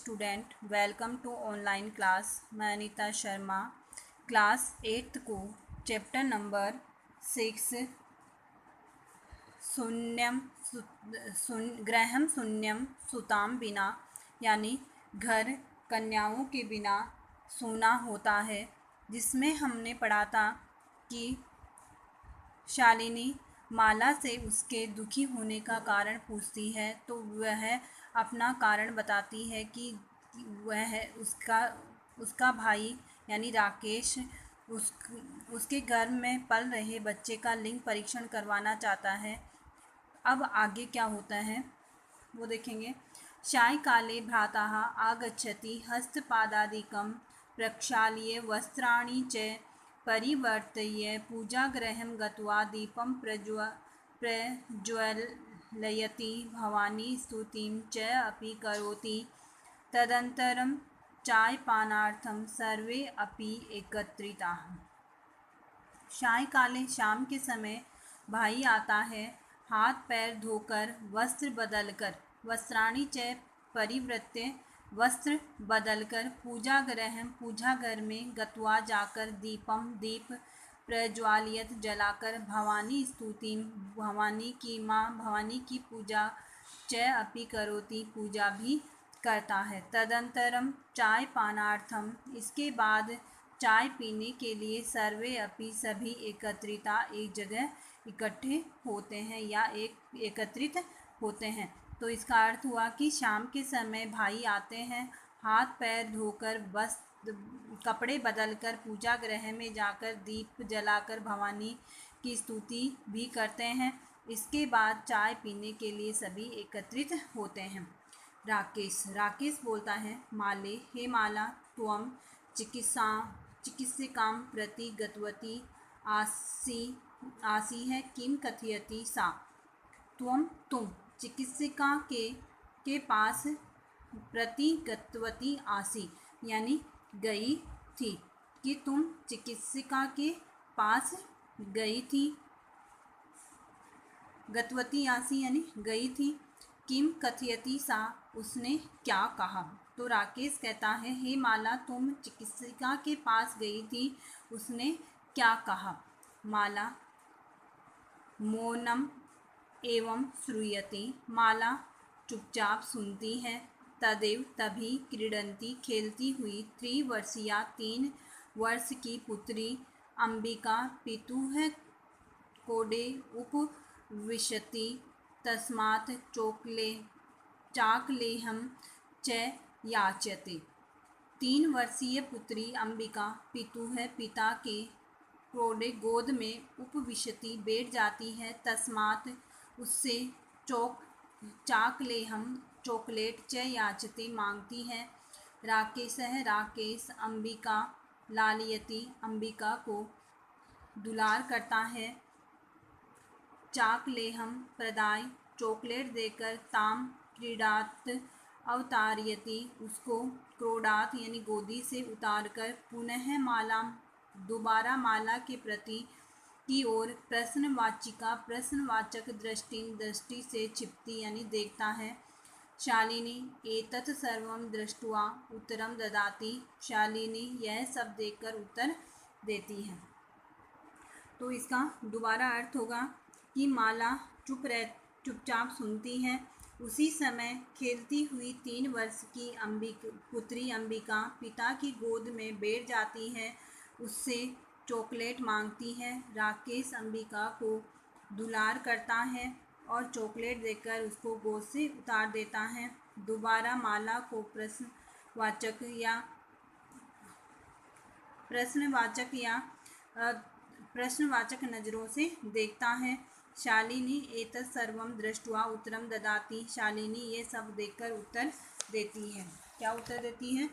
Student, welcome to online class. मैं Anita Sharma class 8th को chapter number 6 शून्यम ग्रहम शून्यम सुताम बिना यानी घर कन्याओं के बिना सूना होता है, जिसमें हमने पढ़ा था कि शालिनी माला से उसके दुखी होने का कारण पूछती है, तो वह अपना कारण बताती है कि वह उसका भाई यानी राकेश उसके गर्भ में पल रहे बच्चे का लिंग परीक्षण करवाना चाहता है। अब आगे क्या होता है वो देखेंगे। सायंकाले भ्रातः आगच्छति हस्तपादादिकं प्रक्षाल्य वस्त्राणि च परिवर्त्य पूजागृहं गत्वा दीपं प्रज्वलयति भवानी स्तुतिं च अपि करोति। तदनन्तरं चायपानार्थं सर्वे अपि एकत्रिताः। सायंकाले शाम के समय भाई आता है, हाथ पैर धोकर वस्त्र बदलकर वस्त्राणि च परिवृत्य वस्त्र बदलकर पूजाघर में गत्वा जाकर दीपम दीप प्रज्वालियत जलाकर भवानी स्तुति भवानी की पूजा च अपि करोति पूजा भी करता है। तदंतरम चाय पानार्थम इसके बाद चाय पीने के लिए सर्वे अपि सभी एकत्रिता एक जगह इकट्ठे होते हैं या एकत्रित होते हैं। तो इसका अर्थ हुआ कि शाम के समय भाई आते हैं, हाथ पैर धोकर बस कपड़े बदलकर पूजा गृह में जाकर दीप जलाकर भवानी की स्तुति भी करते हैं। इसके बाद चाय पीने के लिए सभी एकत्रित होते हैं। राकेश बोलता है, माले हे माला त्वं चिकित्सिकां प्रति गतवती आसी है किम कथयति सा। तुम चिकित्सिका के पास प्रति गतवती आसी यानी गई थी, कि तुम चिकित्सिका के पास गई थी। गतवती आसी यानी गई थी। किम कथयति सा उसने क्या कहा। तो राकेश कहता है, हे माला तुम चिकित्सिका के पास गई थी, उसने क्या कहा। माला मौनम एवं श्रूयते माला चुपचाप सुनती है। तदेव तभी क्रीडंती खेलती हुई 3 वर्ष की पुत्री अंबिका पितुः कोडे उपविशति तस्मात् चाकलेहं च याचते। 3 वर्षीय पुत्री अंबिका पितुः पिता के कोडे गोद में उपविशति बैठ जाती है, तस्मात् उससे चाकलेहम चॉकलेट च याचते मांगती है। राकेश अंबिका लालयति अंबिका को दुलार करता है। चाकलेहम प्रदाय चॉकलेट देकर ताम क्रीडात अवतारयति उसको क्रोडात यानी गोदी से उतारकर पुनः माला दोबारा माला के प्रति की ओर प्रश्नवाचक दृष्टि से छिपती यानी देखता है। शालिनी एतत् सर्वं दृष्ट्वा उत्तरम ददाति शालिनी यह सब देखकर उत्तर देती है। तो इसका दोबारा अर्थ होगा कि माला चुपचाप सुनती है। उसी समय खेलती हुई 3 वर्ष की पुत्री अंबिका पिता की गोद में बैठ जाती है, उससे चॉकलेट मांगती है। राकेश अंबिका को दुलार करता है और चॉकलेट देकर उसको गोद से उतार देता है। दोबारा माला को प्रश्नवाचक नज़रों से देखता है। शालिनी एतत् सर्वं दृष्ट्वा उत्तरम ददाति शालिनी ये सब देखकर उत्तर देती है। क्या उत्तर देती है।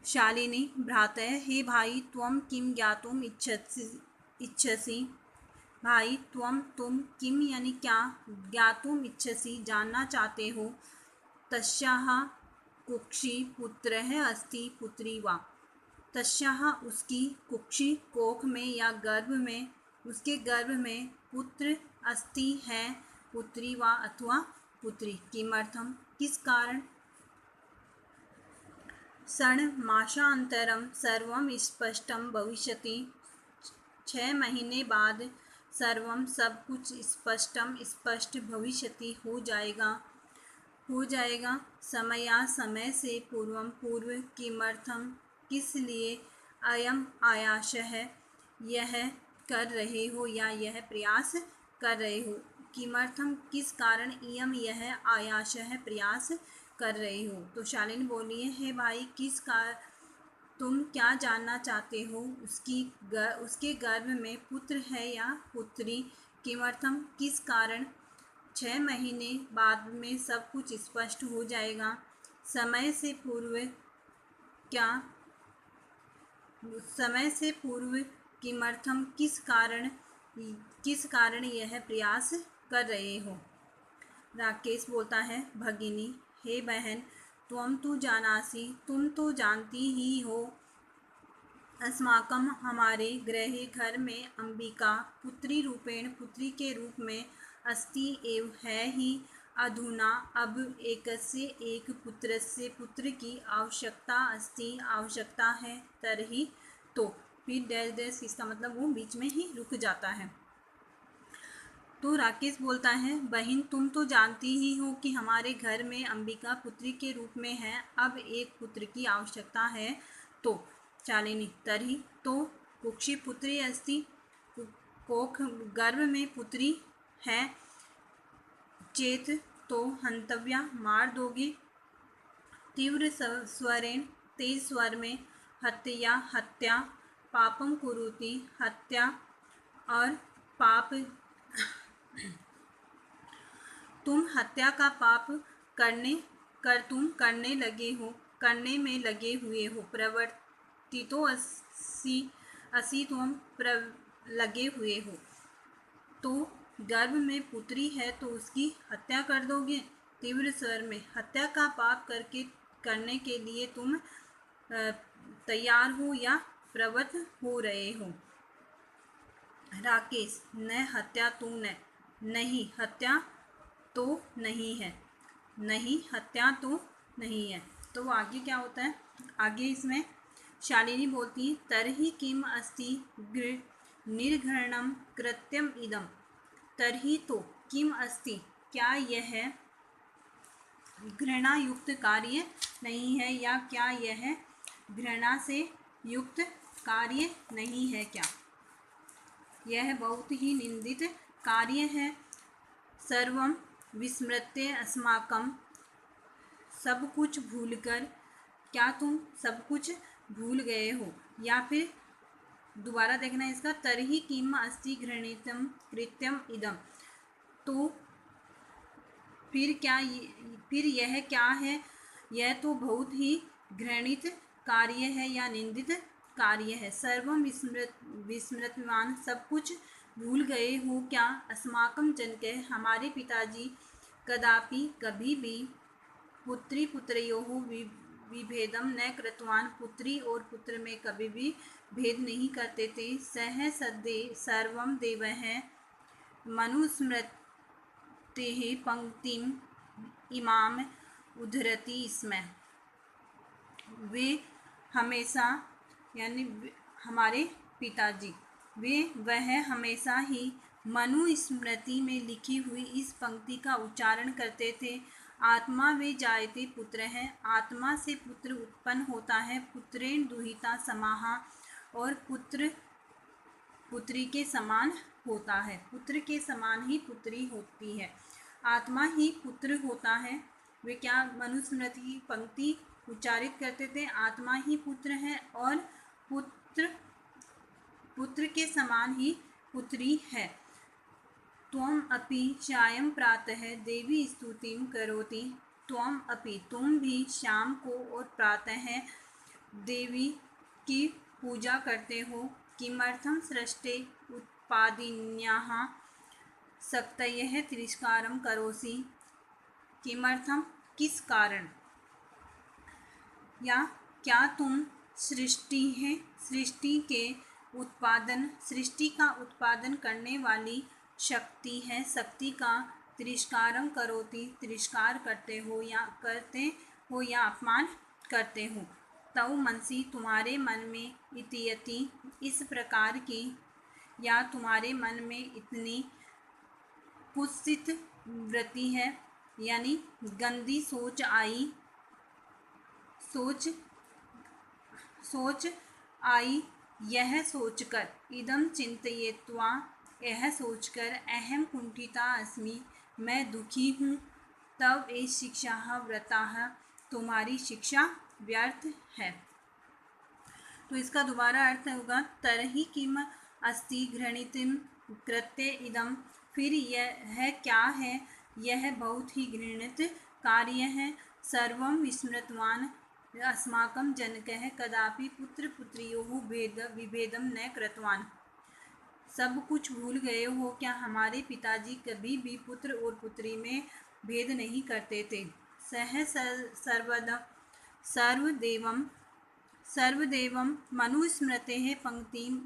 शालिनी भ्रातः हे भाई त्वं किं ज्ञातुम इच्छसि। भाई तुम किम यानी क्या, ज्ञातुम इच्छसि जानना चाहते हो। तस्याः कुक्षि पुत्रः अस्ति पुत्री वा। तस्याः उसकी कुक्षि कोख में या गर्भ में, उसके गर्भ में पुत्र अस्ति है पुत्री वा अथवा पुत्री। किमर्थम किस कारण। षण्मासान्तरं सर्वं स्पष्टं भविष्यति। 6 महीने बाद सर्वम सब कुछ स्पष्ट भविष्यति हो जाएगा। समया समय से पूर्व किमर्थम किस लिए, अयम आयासः यह कर रहे हो या यह प्रयास कर रहे हो, किमर्थम किस कारण, इयम यह, आयासः प्रयास कर रहे हो। तो शालिनी बोली है भाई किस कारण तुम क्या जानना चाहते हो, उसके गर्भ में पुत्र है या पुत्री, किमर्थम किस कारण, 6 महीने बाद में सब कुछ स्पष्ट हो जाएगा। समय से पूर्व किमर्थम किस कारण यह प्रयास कर रहे हो। राकेश बोलता है भगिनी, हे बहन, त्वं तु जानासि, तुम तो जानती ही हो, अस्माकं हमारे गृहे घर में अंबिका पुत्री रूपेण पुत्री के रूप में अस्ति एव है ही, अधुना अब एकस्य एक पुत्रस्य पुत्र की आवश्यकता है, तरहि तो फिर डैश डैश, इसका मतलब वो बीच में ही रुक जाता है। तो राकेश बोलता है बहन तुम तो जानती ही हो कि हमारे घर में अंबिका पुत्री के रूप में है, अब एक पुत्र की आवश्यकता है। तो शालिनी तरही तो कुक्षी पुत्री अस्ति, कोख गर्भ में पुत्री है, चेत तो हंतव्या मार दोगे, तीव्र स्वरेण तेज स्वर में, हत्या पापम कुरुति हत्या और पाप, तुम हत्या का पाप तुम करने में लगे हुए हो, प्रवर्तितो असी तुम लगे हुए हो। तो गर्भ में पुत्री है तो उसकी हत्या कर दोगे, तीव्र स्वर में, हत्या का पाप करने के लिए तुम तैयार हो या प्रवृत्त हो रहे हो। राकेश, न हत्या तू न, नहीं हत्या तो नहीं है, नहीं हत्या तो नहीं है। तो आगे क्या होता है, आगे इसमें शालिनी बोलती है तरहि किम अस्ति निर्घृणम कृत्यम इदम, तरहि तो किम अस्ति, क्या यह घृणा युक्त कार्य नहीं है, या क्या यह घृणा से युक्त कार्य नहीं है, क्या यह बहुत ही निंदित कार्य है। सर्वम विस्मृत्य अस्माकं, सब कुछ भूलकर, क्या तुम सब कुछ भूल गए हो, या फिर दोबारा देखना इसका, तरहि किम अस्ति घृणितम कृत्यम इदम, तो फिर यह क्या है, यह तो बहुत ही घृणित कार्य है या निंदित कार्य है। सर्वम विस्मृतवान, सब कुछ भूल गए हो क्या, अस्माकं जनके हमारे पिताजी, कदापि कभी भी, पुत्री पुत्रयोः विभेदम न कृतवान, पुत्री और पुत्र में कभी भी भेद नहीं करते थे। सह सद्दे सर्वम देवः मनुस्मृतेः पंक्तिम इमाम उद्धरति स्म, वे हमेशा यानी हमारे पिताजी वह हमेशा ही मनुस्मृति में लिखी हुई इस पंक्ति का उच्चारण करते थे। आत्मा वे जायते पुत्र है, आत्मा से पुत्र उत्पन्न होता है, पुत्रेण दुहिता समाहा, और पुत्र पुत्री के समान होता है, पुत्र के समान ही पुत्री होती है, आत्मा ही पुत्र होता है। वे क्या मनुस्मृति की पंक्ति उच्चारित करते थे, आत्मा ही पुत्र है और पुत्र के समान ही पुत्री है। त्वम अपि सायं प्रातः देवी स्तुतिं करोति, त्वम अपि तुम भी शाम को और प्रातः देवी की पूजा करते हो। किमर्थं सृष्टे उत्पादिन्याः शक्तयः तिरस्कारं करोसि, किमर्थम किस कारण, या क्या तुम सृष्टि का उत्पादन करने वाली शक्ति का तिरस्कारं करोति, तिरस्कार करते हो या अपमान करते हो। तव मनसी तुम्हारे मन में इतियति इस प्रकार की, या तुम्हारे मन में इतनी कुत्सित वृत्ति है, यानी गंदी सोच आई, यह सोचकर इदम चिंतयित्वा, यह सोचकर अहम कुंठिता अस्मि, मैं दुखी हूँ, तब ए शिक्षा व्रता, तुम्हारी शिक्षा व्यर्थ है। तो इसका दोबारा अर्थ होगा तरहि किम अस्ति घृणितम कृत्य इदम, फिर यह क्या है, यह बहुत ही घृणित कार्य है। सर्वं विस्मृतवान अस्माकं जनकः कदापि पुत्र पुत्र्योः विभेदम न कृतवान, सब कुछ भूल गए हो क्या, हमारे पिताजी कभी भी पुत्र और पुत्री में भेद नहीं करते थे। सह सर्वदेवम मनुस्मृतेः पंक्तिम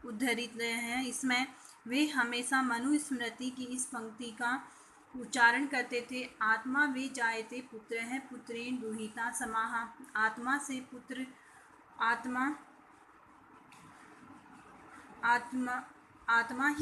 उद्धरित हैं, इसमें वे हमेशा मनुस्मृति की इस पंक्ति का उच्चारण करते थे। आत्मा वे जायते पुत्र है पुत्रेण दुहिता समाह, आत्मा से पुत्र, आत्मा ही